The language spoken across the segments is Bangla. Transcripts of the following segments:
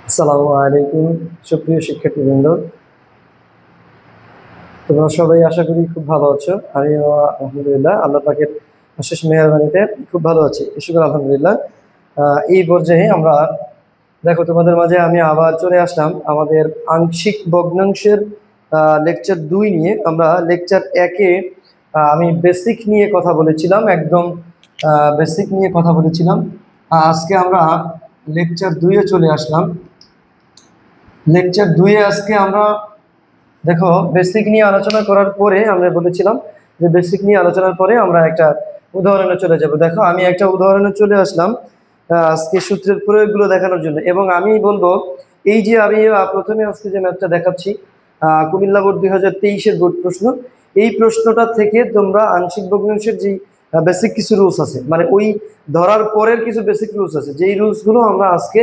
আসসালামু আলাইকুম সুপ্রিয় শিক্ষার্থীবৃন্দ, তোমরা সবাই আশা করি খুব ভালো আছো। আমিও আলহামদুলিল্লাহ আল্লাহ পাকের অশেষ মেহেরবানিতে খুব ভালো আছি, শুকর আলহামদুলিল্লাহ। এই পর্যায়ে আমরা দেখো তোমাদের মাঝে আমি আবার চলে আসলাম আমাদের আংশিক ভগ্নাংশের লেকচার 2 নিয়ে। আমরা লেকচার 1-এ আমি বেসিক নিয়ে কথা বলেছিলাম, একদম বেসিক নিয়ে কথা বলেছিলাম। আজকে আমরা লেকচার 2-এ চলে আসলাম। লেকচার 2-এ আজকে আমরা দেখো বেসিক নিয়ে আলোচনা করার পরে আমরা বলেছিলাম যে বেসিক নিয়ে আলোচনার পরে আমরা একটা উদাহরণে চলে যাব। দেখো আমি একটা উদাহরণে চলে আসলাম আজকে সূত্রের প্রয়োগগুলো দেখানোর জন্য, এবং আমি বলবো এই যে আমি প্রথমে আজকে যে ম্যাথটা দেখাচ্ছি কুমিল্লা বোর্ড 2023-এর বোর্ড প্রশ্ন, এই প্রশ্নটা থেকে তোমরা আংশিক ভগ্নাংশের যে বেসিক কিছু রুলস আছে, মানে ওই ধরার পরের কিছু বেসিক রুলস আছে, যেই রুলসগুলো আমরা আজকে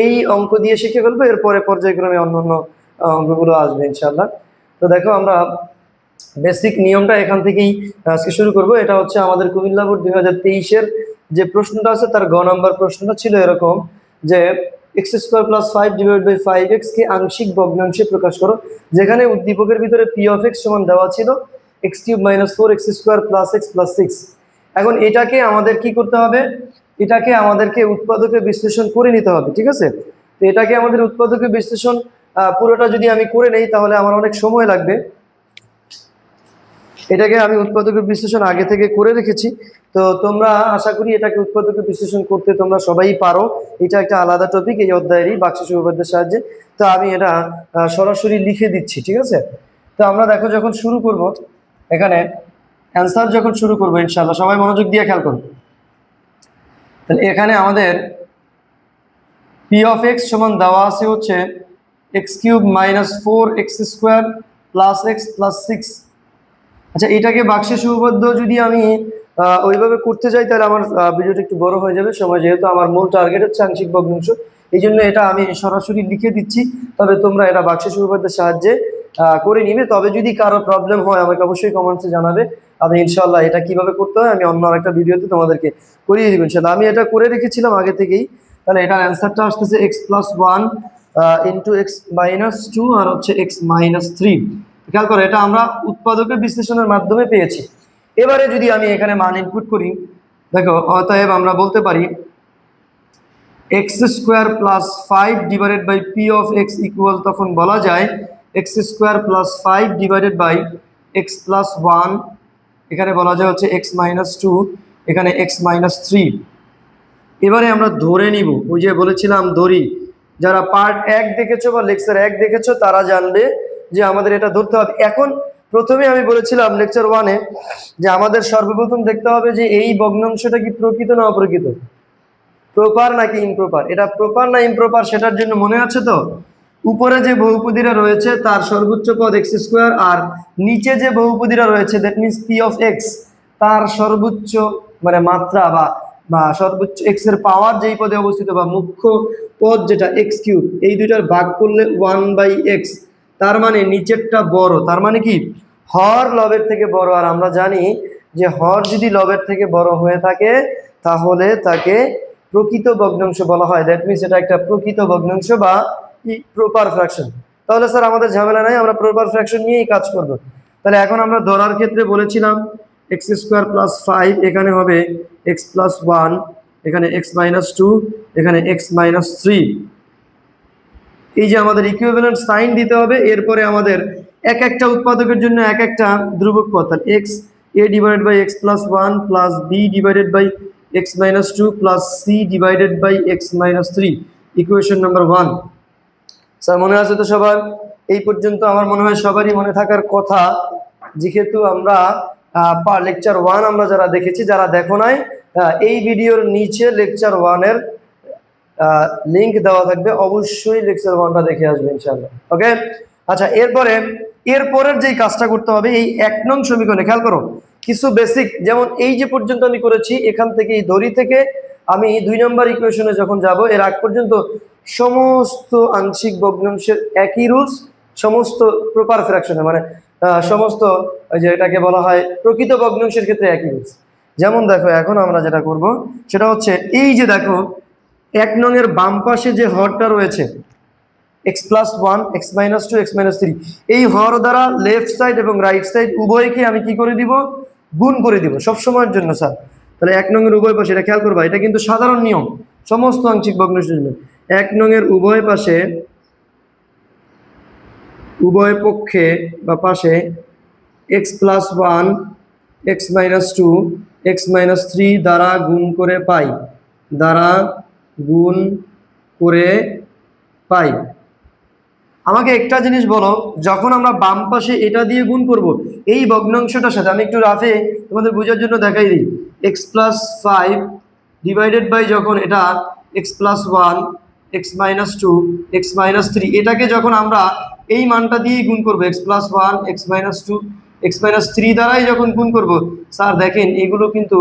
এই অঙ্ক দিয়ে শিখে ফেলবো। এরপরে পর্যায়ক্রমে অন্যান্য অঙ্কগুলো আসবে ইনশাল্লাহ। তো দেখো আমরা বেসিক নিয়মটা এখান থেকেই আজকে শুরু করব। এটা হচ্ছে আমাদের কুমিল্লা বোর্ড 2023-এর যে প্রশ্নটা আছে তার গ নম্বর প্রশ্নটা ছিল এরকম যে x² + 5 / 5x কে আংশিক ভগ্নাংশে প্রকাশ করো, যেখানে উদ্দীপকের ভিতরে p of x সমান দেওয়া ছিল x³ - 4x² + x + 6। এখন এটাকে আমাদের কি করতে হবে, এটাকে আমাদেরকে উৎপাদকে বিশ্লেষণ করে নিতে হবে, ঠিক আছে? তো এটাকে আমাদের উৎপাদকে বিশ্লেষণ পুরোটা যদি আমি করে নেই তাহলে আমার অনেক সময় লাগবে। এটাকে আমি উৎপাদকের বিশ্লেষণ আগে থেকে করে রেখেছি, তো তোমরা আশা করি এটাকে উৎপাদকের বিশ্লেষণ করতে তোমরা সবাই পারো। এটা একটা আলাদা টপিক এই অধ্যায়েরই, বাক্সেস উপপাদ্যের সাহায্যে। তো আমি এটা সরাসরি লিখে দিচ্ছি, ঠিক আছে? তো আমরা দেখো যখন শুরু করব, এখানে অ্যান্সার যখন শুরু করবো ইনশাআল্লাহ, সবাই মনোযোগ দিয়ে খেয়াল করো। তাহলে এখানে আমাদের p of x সমান দেওয়া আছে হচ্ছে x³ - 4x² + x + 6। আচ্ছা, এটাকে বাক্সেস উপপাদ্য যদি আমি ওইভাবে করতে যাই তাহলে আমার ভিডিওটা একটু বড় হয়ে যাবে সময়, যেহেতু আমার মূল টার্গেট হচ্ছে আংশিক ভগ্নাংশ, এই জন্য এটা আমি সরাসরি লিখে দিচ্ছি। তবে তোমরা এটা বাক্সেস উপপাদ্যের সাহায্যে করে নিবে। তবে যদি কারো প্রবলেম হয় আমাকে অবশ্যই কমেন্টসে জানাবে, আমি ইনশাল্লাহ এটা কিভাবে করতে হয় আমি অন্য একটা ভিডিওতে তোমাদেরকে করিয়ে দিব ইনশাল্লাহ। আমি এটা করে রেখেছিলাম আগে থেকেই। তাহলে এটার অ্যান্সারটা আসতেছে x + 1 * x - 2 আর হচ্ছে x - 3। খেয়াল করো, এটা আমরা উৎপাদকের বিশ্লেষণের মাধ্যমে পেয়েছি। এবারে যদি আমি এখানে মান ইনপুট করি, দেখো অতএব আমরা বলতে পারি x² + 5 / p of x equal, তখন বলা যায় x² + 5 / x + 1, এখানে বলা যায় হচ্ছে x - 2, এখানে x - 3। এবারে আমরা ধরে নিব, ওই যে বলেছিলাম ধরি, যারা পার্ট 1 দেখেছো বা লেকচার 1 দেখেছো তারা জানবে যে আমাদের এটা ধরতে হবে। এখন প্রথমে আমি বলেছিলাম লেকচার 1-এ যে আমাদের সর্বপ্রথম দেখতে হবে যে এই ভগ্নাংশটা কি প্রকৃত না অপ্রকৃত, প্রপার নাকি ইমপ্রপার। এটা প্রপার না ইমপ্রপার সেটার জন্য মনে আছে তো, উপরে যে বহুপদীরা রয়েছে তার সর্বোচ্চ পদ x², আর নিচে যে বহুপদীরা রয়েছে that means p of x, তার সর্বোচ্চ মানে মাত্রা বা সর্বোচ্চ x এর পাওয়ার যেই পদে অবস্থিত বা মুখ্য পদ যেটা x³, এই দুইটার ভাগ করলে 1/x। তার মানে নিচেরটা বড়, তার মানে কি হর লবের থেকে বড়। আর আমরা জানি যে হর যদি লবের থেকে বড় হয়ে থাকে তাহলে তাকে প্রকৃত ভগ্নাংশ বলা হয়। দ্যাট মিনস এটা একটা প্রকৃত ভগ্নাংশ বা প্রপার ফ্র্যাকশন। তাহলে স্যার আমাদের ঝামেলা নাই, আমরা প্রপার ফ্র্যাকশন নিয়েই কাজ করব। তাহলে এখন আমরা ধরার ক্ষেত্রে বলেছিলাম x² + 5, এখানে হবে x + 1, এখানে x - 2, এখানে x - 3। এই যে আমাদের ইকুইভ্যালেন্ট সাইন দিতে হবে। এরপরে আমাদের এক একটা উৎপাদকের জন্য এক একটা ধ্রুবক পদ, x a / x + 1 + b / x - 2 + c / x - 3, equation number 1। Sir মনে আছে তো সবার? এই পর্যন্ত আমার মনে হয় সবারই মনে থাকার কথা, যেহেতু আমরা লেকচার 1 আমরা যারা দেখেছি, যারা দেখো নাই এই ভিডিওর নিচে লেকচার 1-এর লিংক দেওয়া থাকবে, অবশ্যই লেকচার 1টা দেখে আসবে ইনশাআল্লাহ। ওকে, আচ্ছা এরপরের যেই কাজটা করতে হবে এই 1 নং সমীকরণে খেয়াল করো কিছু বেসিক, যেমন এই যে পর্যন্ত আমি করেছি এখান থেকে এই ধরি থেকে আমি 2 নম্বর ইকুয়েশনে যখন যাব এর আগ পর্যন্ত সমস্ত আংশিক ভগ্নাংশের একই রুলস, সমস্ত প্রপার ফ্র্যাকশনে মানে সমস্ত যে এটাকে বলা হয় প্রকৃত ভগ্নাংশের ক্ষেত্রে একই রুলস। যেমন দেখো এখন আমরা যেটা করব সেটা হচ্ছে এই যে দেখো 1 নং এর বাম পাশে যে হরটা রয়েছে, x plus one, x minus two, x minus three. এই হর দ্বারা লেফট সাইড এবং রাইট সাইড উভয়কে আমি কি করে দিব, গুণ করে দিব সবসময়ের জন্য স্যার। তাহলে 1 নং এর উভয় পাশে, এটা খেয়াল করবা, এটা কিন্তু সাধারণ নিয়ম সমস্ত আংশিক ভগ্নাংশের জন্য। 1 নং এর উভয় পাশে, উভয় পক্ষে বা পাশে x plus one, x minus two, x minus three দ্বারা গুণ করে পাই, দ্বারা গুণ করে পাই। আমাকে একটা জিনিস বলো, যখন আমরা বাম পাশে এটা দিয়ে গুণ করব এই ভগ্নাংশটার সাথে, আমি একটু রাফে তোমাদের বোঝার জন্য দেখাই দিই, x plus five divided by যখন এটা x plus one, x minus two, x minus three, এটাকে যখন আমরা এই মানটা দিয়েই গুণ করবো, x plus one, x minus two, x minus three দ্বারাই যখন গুণ করব, স্যার দেখেন এগুলো কিন্তু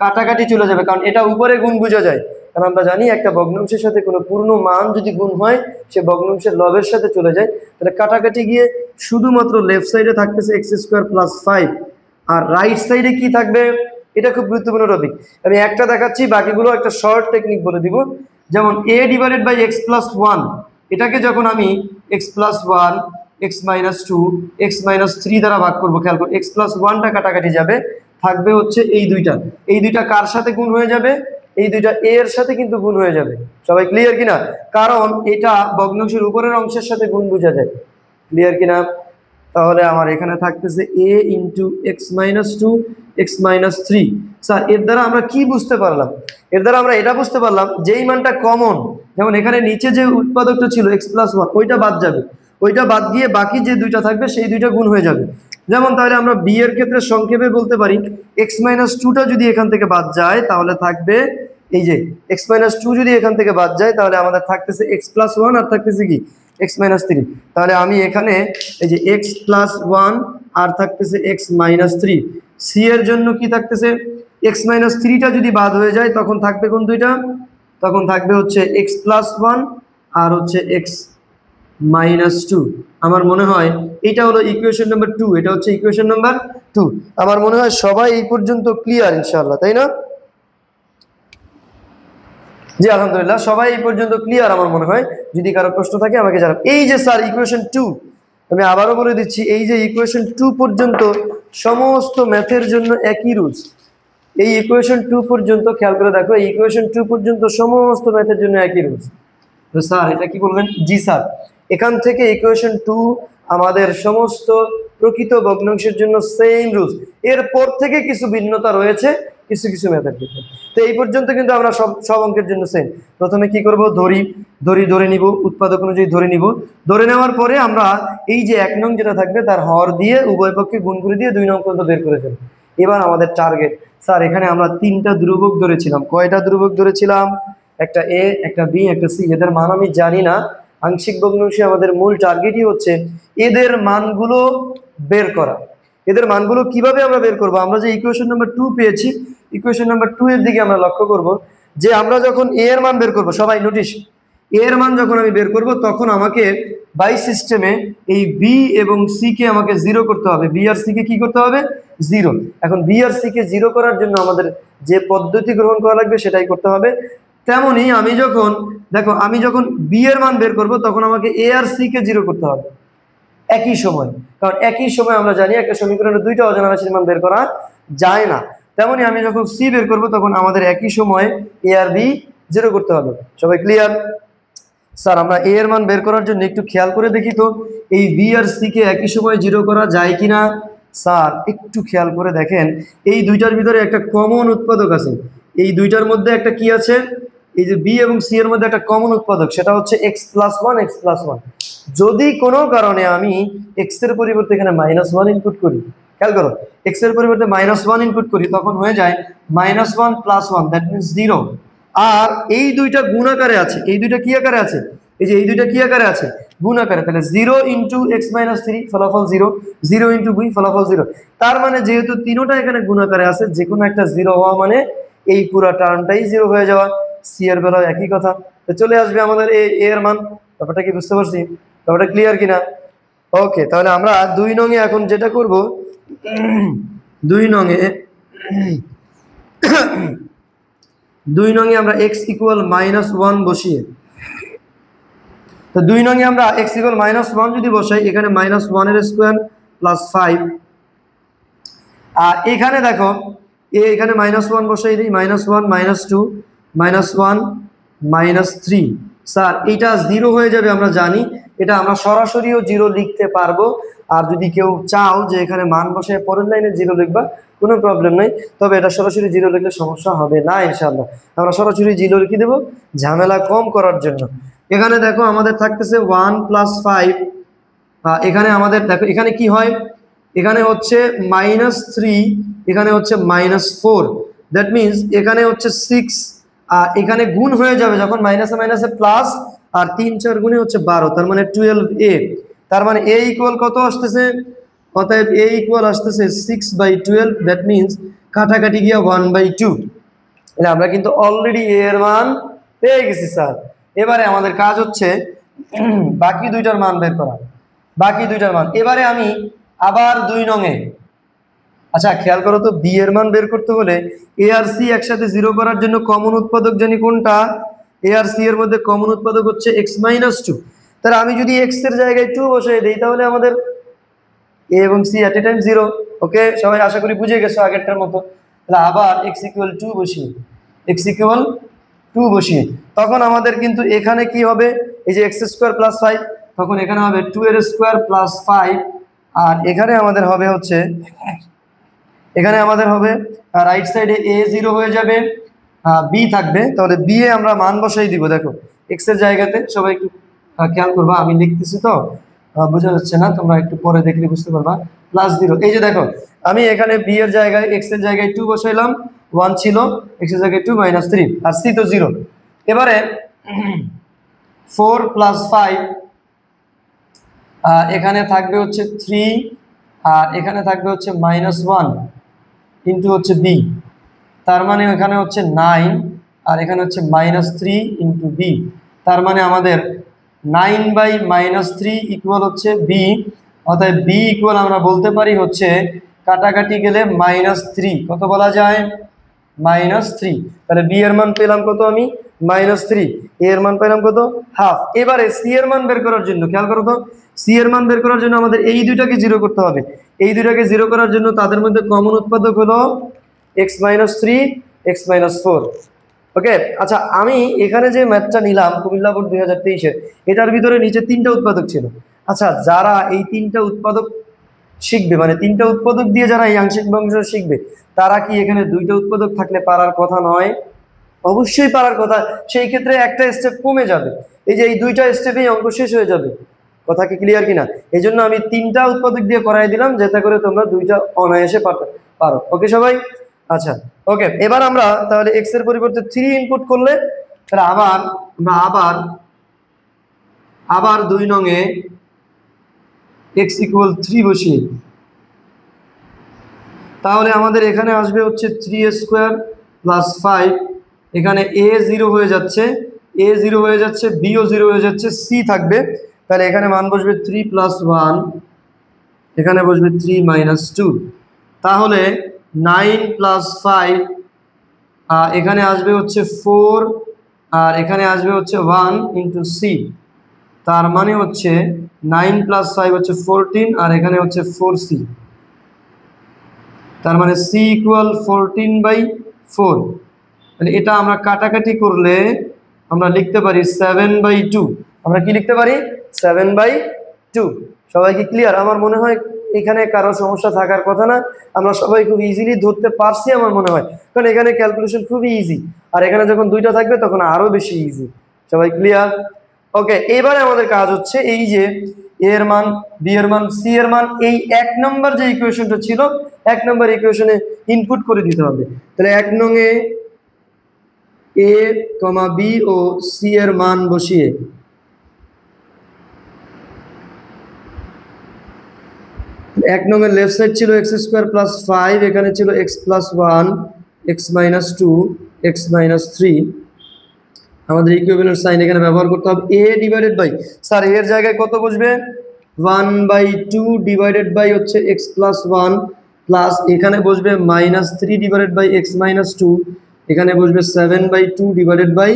কাটাকাটি চলে যাবে, কারণ এটা উপরে গুণ বোঝা যায়। কারণ আমরা জানি একটা ভগ্নাংশের সাথে কোনো পূর্ণ মান যদি গুণ হয় সে ভগ্নাংশের লবের সাথে চলে যায়, তাহলে কাটাকাটি গিয়ে শুধুমাত্র লেফট সাইডে থাকতেছে এক্স স্কোয়ার প্লাস ফাইভ, আর রাইট সাইডে কি থাকবে, এটা খুব গুরুত্বপূর্ণ টপিক। আমি একটা দেখাচ্ছি, বাকিগুলো একটা শর্ট টেকনিক বলে দিব। যেমন a divided by x plus one, এটাকে যখন আমি x plus one, x minus two, x minus three দ্বারা ভাগ করবো, খেয়াল করো এক্স প্লাস ওয়ানটা কাটাকাটি যাবে, থাকবে হচ্ছে এই দুইটা। এই দুইটা কার সাথে গুণ হয়ে যাবে, এই দুইটা এ এর সাথে কিন্তু গুণ হয়ে যাবে। সবাই ক্লিয়ার কিনা? কারণ এটা ভগ্নাংশের উপরের অংশের সাথে গুণ বোঝা যায়। ক্লিয়ার কিনা? তাহলে আমার এখানে থাকতেছে a into x minus two, x minus three. Sir এর দ্বারা আমরা কি বুঝতে পারলাম? এর দ্বারা আমরা এটা বুঝতে পারলাম যেই মানটা কমন, যেমন এখানে নিচে যে উৎপাদকটা ছিল এক্স প্লাস ওয়ান, ওইটা বাদ যাবে, ওইটা বাদ দিয়ে বাকি যে দুইটা থাকবে সেই দুইটা গুণ হয়ে যাবে। যেমন তাহলে আমরা বি এর ক্ষেত্রে সংক্ষেপে বলতে পারি, এক্স মাইনাস টুটা যদি এখান থেকে বাদ যায় তাহলে থাকবে এই যে এক্স মাইনাস টু, যদি এখান থেকে বাদ যায় তাহলে আমাদের থাকতেছে এক্স প্লাস ওয়ান, আর থাকতেছে কি এক্স মাইনাস থ্রি। তাহলে আমি এখানে এই যে এক্স প্লাস ওয়ান আর থাকতেছে এক্স মাইনাস থ্রি। সি এর জন্য কি থাকতেছে, এক্স মাইনাস থ্রিটা যদি বাদ হয়ে যায় তখন থাকবে কোন দুইটা, তখন থাকবে হচ্ছে এক্স প্লাস ওয়ান আর হচ্ছে এক্স মাইনাস টু। আমার মনে হয় এটা হলো ইকুয়েশন নাম্বার টু, এটা হচ্ছে ইকুয়েশন নাম্বার টু। আমার মনে হয় সবাই এই পর্যন্ত ক্লিয়ার ইনশাআল্লাহ, তাই না? জি আলহামদুলিল্লাহ, সবাই এই পর্যন্ত ক্লিয়ার আমার মনে হয়। যদি কারো প্রশ্ন থাকে আমাকে জানান। এই যে স্যার ইকুয়েশন টু, আমি আবারও বলে দিচ্ছি, এই যে ইকুয়েশন টু পর্যন্ত সমস্ত ম্যাথের জন্য একই রুলস। এই ইকুয়েশন টু পর্যন্ত খেয়াল করে দেখো, এই ইকুয়েশন টু পর্যন্ত সমস্ত ম্যাথের জন্য একই রুলস। স্যার এটা কি বলবেন? জি স্যার, এখান থেকে ইকুয়েশন টু আমাদের সমস্ত প্রকৃত ভগ্নাংশের জন্য সেম রুলস। এরপর থেকে কিছু ভিন্নতা রয়েছে কিছু কিছু ম্যাথের ক্ষেত্রে। তো এই পর্যন্ত কিন্তু আমরা সব অঙ্কের জন্য সেম। প্রথমে কি করব, ধরে নিব, উৎপাদক অনুযায়ী ধরে নিব। ধরে নেওয়ার পরে আমরা এই যে 1 নং যেটা থাকবে তার হর দিয়ে উভয় পক্ষে গুণ করে দিয়ে 2 নং পর্যন্ত বের করে ফেলব। এবার আমাদের টার্গেট, স্যার এখানে আমরা 3টা ধ্রুবক ধরেছিলাম। কয়টা ধ্রুবক ধরেছিলাম? একটা এ, একটা বি, একটা সি। এদের মান আমি জানি না। আংশিক ভগ্নাংশে আমাদের মূল টার্গেটই হচ্ছে এদের মানগুলো বের করা। এদের মানগুলো কিভাবে আমরা বের করব? আমরা যে ইকুয়েশন নাম্বার 2 পেয়েছি, ইকুয়েশন নাম্বার 2 এর দিকে আমরা লক্ষ্য করব যে আমরা যখন এ এর মান বের করব, সবাই নোটিশ, এ এর মান যখন আমি বের করব তখন আমাকে বাই সিস্টেমে এই বি এবং সি কে আমাকে জিরো করতে হবে। বি আর সি কে কি করতে হবে? জিরো। এখন বি আর সি কে জিরো করার জন্য আমাদের যে পদ্ধতি গ্রহণ করা লাগবে সেটাই করতে হবে। তেমনি আমি যখন দেখো, আমি যখন বি এর মান বের করব তখন আমাকে এ আর সি কে জিরো করতে হবে একই সময়, কারণ একই সময় আমরা জানি একটা সমীকরণে দুইটা অজানা রাশির মান বের করা যায় না। তেমনি আমি যখন সি বের করব তখন আমাদের একই সময় এ আর বি জিরো করতে হবে। সবাই ক্লিয়ার? স্যার আমরা এ এর মান বের করার জন্য একটু খেয়াল করে দেখি তো এই বি আর সি কে একই সময় জিরো করা যায় কিনা। স্যার একটু খেয়াল করে দেখেন, এই দুইটার ভিতরে একটা কমন উৎপাদক আছে। এই দুইটার মধ্যে একটা কি আছে, এই যে বি এবং সি এর মধ্যে একটা কমন উৎপাদক, সেটা হচ্ছে x plus one, x plus one. যদি কোনো কারণে আমি এক্স এর পরিবর্তে এখানে -1 ইনপুট করি, খেয়াল করো, এক্স এর পরিবর্তে -1 ইনপুট করি, তখন হয়ে যায় -1 + 1, দ্যাট মিনস 0। আর এই দুইটা গুণ আকারে আছে, এই দুইটা কি আকারে আছে, এই যে এই দুইটা কি আকারে আছে, গুণ আকারে। তাহলে 0 × x - 3 ফলাফল 0, 0 × b ফলাফল 0। তার মানে যেহেতু তিনোটা এখানে গুণ আকারে আছে, যে কোনো একটা 0 হওয়া মানে এই পুরো টার্মটাই 0 হয়ে যাওয়া। সি এর বেলায় একই কথা। তো চলে আসবে আমাদের এ এর মান। ব্যাপারটা কি বুঝতে পারছি? ব্যাপারটা ক্লিয়ার কিনা? ওকে, তাহলে আমরা 2 নং এ এখন যেটা করব, 2 নং এ 2 নং এ আমরা x = -1 বসিয়ে তো 2 নং এ আমরা x = -1 যদি বসাই, এখানে -1 এর স্কয়ার প্লাস 5, আর এখানে দেখো এখানে -1 বসাই দিই, -1 -2 -1 -3। স্যার এটা 0 হয়ে যাবে, আমরা জানি এটা আমরা সরাসরিও 0 লিখতে পারবো। আর যদি কেউ চাও যে এখানে মান বসে পরের লাইনে 0 লিখবা, কোনো প্রবলেম নেই, তবে এটা সরাসরি 0 লিখলে সমস্যা হবে না ইনশাআল্লাহ। আমরা সরাসরি 0 লিখে দেব ঝামেলা কম করার জন্য। এখানে দেখো আমাদের থাকতেছে 1 + 5, এখানে আমাদের দেখো এখানে কি হয়, এখানে হচ্ছে -3, এখানে হচ্ছে -4, দ্যাট মিনস এখানে হচ্ছে 6, আর এখানে গুণ হয়ে যাবে যখন মাইনাসে মাইনাসে প্লাস, আর 3 4 গুণে হচ্ছে 12, তার মানে 12a। তার মানে a ইকুয়াল কত আসতেছে, অতএব a ইকুয়াল আসতেছে 6/12, দ্যাট মিনস কাটাকাটি গিয়া 1/2। তাহলে আমরা কিন্তু অলরেডি a এর মান পেয়ে গেছি স্যার। এবারে আমাদের কাজ হচ্ছে বাকি দুইটার মান বের করা, বাকি দুইটার মান। এবারে আমি আবার 2 নং এ, আচ্ছা খেয়াল করো তো, বি এর মান বের করতে হলে এ আর সি একসাথে 0 করার জন্য কমন উৎপাদক জানি কোনটা, এ আর সি এর মধ্যে কমন উৎপাদক হচ্ছে x-2। তাহলে আমি যদি x এর জায়গায় 2 বসিয়ে দেই, তাহলে আমাদের এ এবং সি এট এ টাইম 0। ওকে, সবাই আশা করি বুঝে গেছো আগেরটার মতো। তাহলে আবার x = 2 বসিয়ে, x = 2 বসিয়ে, তখন আমাদের কিন্তু এখানে কি হবে, এই যে x² + 5, তখন এখানে হবে 2 এর স্কয়ার প্লাস 5, আর এখানে আমাদের হবে হচ্ছে, এখানে আমাদের হবে রাইট সাইডে a 0 হয়ে যাবে, b থাকবে। তাহলে b এ আমরা মান বসাই দিব। দেখো x এর জায়গাতে, সবাই একটু খেয়াল করবা, আমি লিখতেছি তো বোঝা যাচ্ছে না, তোমরা একটু পরে দেখলে বুঝতে পারবা। +0, এই যে দেখো আমি এখানে b এর জায়গায় x এর জায়গায় 2 বসাইলাম, 1 ছিল, x এর জায়গায় 2 -3, আর c তো 0। এবারে 4 + 5, এখানে থাকবে হচ্ছে 3, আর এখানে থাকবে হচ্ছে -1 ইন্টু হচ্ছে b, তার মানে এখানে হচ্ছে 9, আর এখানে হচ্ছে -3 ইন্টু b, তার মানে আমাদের 9/-3 ইকুয়াল হচ্ছে b। অর্থাৎ b ইকুয়াল আমরা বলতে পারি হচ্ছে, কাটাকাটি গেলে -3, কত বলা যায়, -3। তাহলে b এর মান পেলাম কত, আমি -3, a এর মান পেলাম কত, হাফ। এবারে c এর মান বের করার জন্য খেয়াল করো তো, c এর মান বের করার জন্য আমাদের এই দুইটাকে 0 করতে হবে। এই দুইটাকে 0 করার জন্য তাদের মধ্যে কমন উৎপাদক হলো x-3 x-4। ওকে, আচ্ছা আমি এখানে যে ম্যাথটা নিলাম কুমিল্লা বোর্ড 2023-এর, এটার ভিতরে নিচে 3টা উৎপাদক ছিল। আচ্ছা যারা এই 3টা উৎপাদক শিখবে, মানে 3টা উৎপাদক দিয়ে যারা এই আংশিক বংশ শিখবে, তারা কি এখানে 2টা উৎপাদক থাকলে পারার কথা নয়? অবশ্যই পারার কথা। সেই ক্ষেত্রে একটা স্টেপ কমে যাবে, এই যে এই 2টা স্টেপেই অঙ্ক শেষ হয়ে যাবে। কথা কি ক্লিয়ার কিনা? এই জন্য আমি 3টা উৎপাদক দিয়ে করাই দিলাম, যাতে করে তোমরা 2টা অনায়াসে পারো। ওকে সবাই? আচ্ছা ওকে, এবার আমরা তাহলে x এর পরিবর্তে 3 ইনপুট করলে, তাহলে আমরা আবার 2 নং এ x = 3 বসিয়ে, তাহলে আমাদের এখানে আসবে হচ্ছে 3² + 5, এখানে a 0 হয়ে যাচ্ছে, a 0 হয়ে যাচ্ছে, b ও 0 হয়ে যাচ্ছে, c থাকবে। তাহলে এখানে মান বসবে 3 + 1, এখানে বসবে 3 - 2, তাহলে 9 + 5, এখানে আসবে হচ্ছে 4, আর এখানে আসবে হচ্ছে 1 ইন্টু c, তার মানে হচ্ছে 9 + 5 হচ্ছে 14, আর এখানে হচ্ছে 4c, তার মানে c = 14/4। তাহলে এটা আমরা কাটাকাটি করলে আমরা লিখতে পারি 7/2। আমরা কি লিখতে পারি? 7/2। সবাই কি ক্লিয়ার? আমার মনে হয় এখানে কারো সমস্যা থাকার কথা না, আমরা সবাই খুব ইজিলি ধরতে পারছি আমার মনে হয়, কারণ এখানে ক্যালকুলেশন খুবই ইজি, আর এখানে যখন 2টা থাকবে তখন আরো বেশি ইজি। সবাই ক্লিয়ার? ওকে, এবারে আমাদের কাজ হচ্ছে এই যে a এর মান, b এর মান, c এর মান, এই 1 নম্বর যে ইকুয়েশনটা ছিল, 1 নম্বর ইকুয়েশনে ইনপুট করে দিতে হবে। তাহলে 1 নং এ a, b ও c এর মান বসিয়ে, এক নং এর লেফট সাইড ছিল x² + 5, এখানে ছিল x + 1, x - 2, x - 3। আমাদের ইকুইভ্যালেন্ট সাইন এখানে ব্যবহার করতে হবে। a ডিভাইডেড বাই, স্যার এর জায়গায় কত বসবে? 1/2 ডিভাইডেড বাই হচ্ছে x + 1, প্লাস এখানে বসবে -3 ডিভাইডেড বাই x - 2, এখানে বসবে 7/2 ডিভাইডেড বাই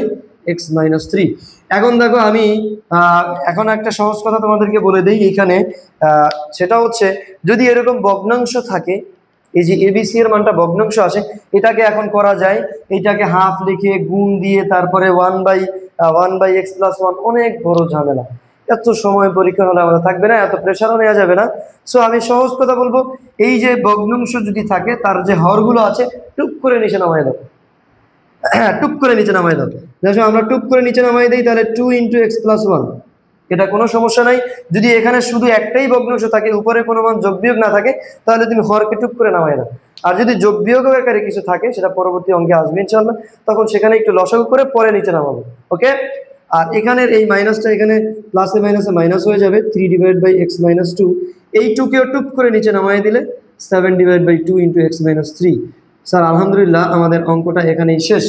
x-3। এখন দেখো আমি এখন একটা সহজ কথা তোমাদেরকে বলে দিই এইখানে, সেটা হচ্ছে যদি এরকম ভগ্নাংশ থাকে, এই যে ABC এর মানটা ভগ্নাংশ আসে, এটাকে এখন করা যায়, এটাকে হাফ লিখে গুণ দিয়ে তারপরে 1/x+1, অনেক বড় ঝামেলা। এত সময় পরীক্ষা হলে আমাদের থাকবে না, এত প্রেশারও নেওয়া যাবে না। সো আমি সহজ কথা বলবো, এই যে ভগ্নাংশ যদি থাকে তার যে হরগুলো আছে টুক করে নিচে নামাই দাও। টুক করে নিচে নামাই দাও। দেখো আমরা টুক করে নিচে নামাই দিই, তাহলে 2 × x+1, এটা কোনো সমস্যা নাই। যদি এখানে শুধু একটাই ভগ্নাংশ থাকে, উপরে কোনো মান যোগ বিয়োগ না থাকে, তাহলে তুমি হরকে টুক করে নামাই দাও। আর যদি যোগ বিয়োগ আকারে কিছু থাকে, সেটা পরবর্তী অঙ্কে আসবে ইনশাআল্লাহ, তখন সেখানে একটু লসাগু করে পরে নিচে নামাবো। ওকে, আর এখানের এই মাইনাসটা এখানে প্লাসে মাইনাসে মাইনাস হয়ে যাবে, 3/x-2, এই 2 কেও টুক করে নিচে নামাই দিলে 7/2 × x-3। স্যার আলহামদুলিল্লাহ আমাদের অঙ্কটা এখানেই শেষ।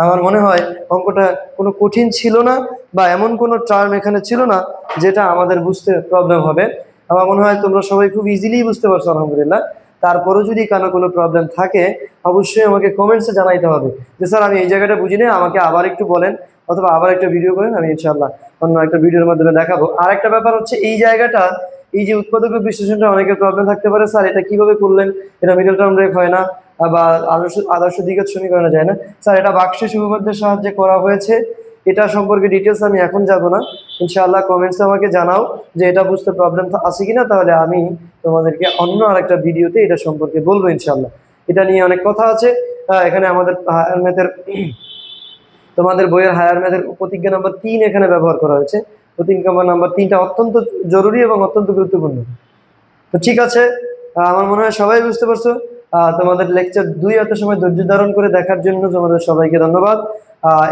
আমার মনে হয় অঙ্কটা কোনো কঠিন ছিল না, বা এমন কোনো টার্ম এখানে ছিল না যেটা আমাদের বুঝতে প্রবলেম হবে। আমার মনে হয় তোমরা সবাই খুব ইজিলি বুঝতে পারছো আলহামদুলিল্লাহ। তারপরও যদি কোনো প্রবলেম থাকে, অবশ্যই আমাকে কমেন্টসে জানাইতে হবে যে স্যার আমি এই জায়গাটা বুঝি না, আমাকে আবার একটু বলেন, অথবা আবার একটা ভিডিও করেন, আমি ইনশাআল্লাহ অন্য একটা ভিডিওর মাধ্যমে দেখাবো। আর একটা ব্যাপার হচ্ছে এই জায়গাটা, এই যে উৎপাদক বিশ্লেষণটা অনেকের প্রবলেম থাকতে পারে, স্যার এটা কিভাবে করলেন, এটা মিডল টার্ম ব্রেক হয় না, বা আদর্শ দ্বিঘাত সমীকরণে যায় না। স্যার এটা বাক্সেস উপপাদ্যের সাহায্যে করা হয়েছে, এটা সম্পর্কে ডিটেলস আমি এখন যাব না। ইনশাআল্লাহ কমেন্টসে আমাকে জানাও যে এটা বুঝতে প্রবলেম আছে কিনা, তাহলে আমি তোমাদেরকে অন্য আরেকটা ভিডিওতে এটা সম্পর্কে বলবো ইনশাআল্লাহ। এটা নিয়ে অনেক কথা আছে। এখানে আমাদের হায়ার ম্যাথের, তোমাদের বইয়ের হায়ার ম্যাথের প্রতিজ্ঞা নাম্বার 3 এখানে ব্যবহার করা হয়েছে। প্রতিজ্ঞা নাম্বার 3টা অত্যন্ত জরুরি এবং অত্যন্ত গুরুত্বপূর্ণ। তো ঠিক আছে, আমার মনে হয় সবাই বুঝতে পারছো। তোমাদের লেকচার 2 এত সময় ধৈর্য ধারণ করে দেখার জন্য তোমাদের সবাইকে ধন্যবাদ,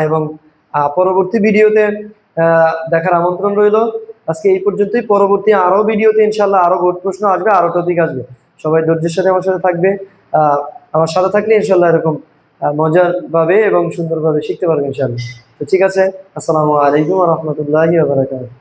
এবং পরবর্তী ভিডিওতে দেখার আমন্ত্রণ রইল। আজকে এই পর্যন্তই। পরবর্তী আরো ভিডিওতে ইনশাআল্লাহ আরো বোর্ড প্রশ্ন আসবে, আরো টপিক আসবে। সবাই ধৈর্যের সাথে আমার সাথে থাকবে। আমার সাথে থাকলে ইনশাআল্লাহ এরকম মজার ভাবে এবং সুন্দরভাবে শিখতে পারবে ইনশাআল্লাহ। তো ঠিক আছে, আসসালামু আলাইকুম ওয়া রাহমাতুল্লাহি ওয়া বারাকাতুহু।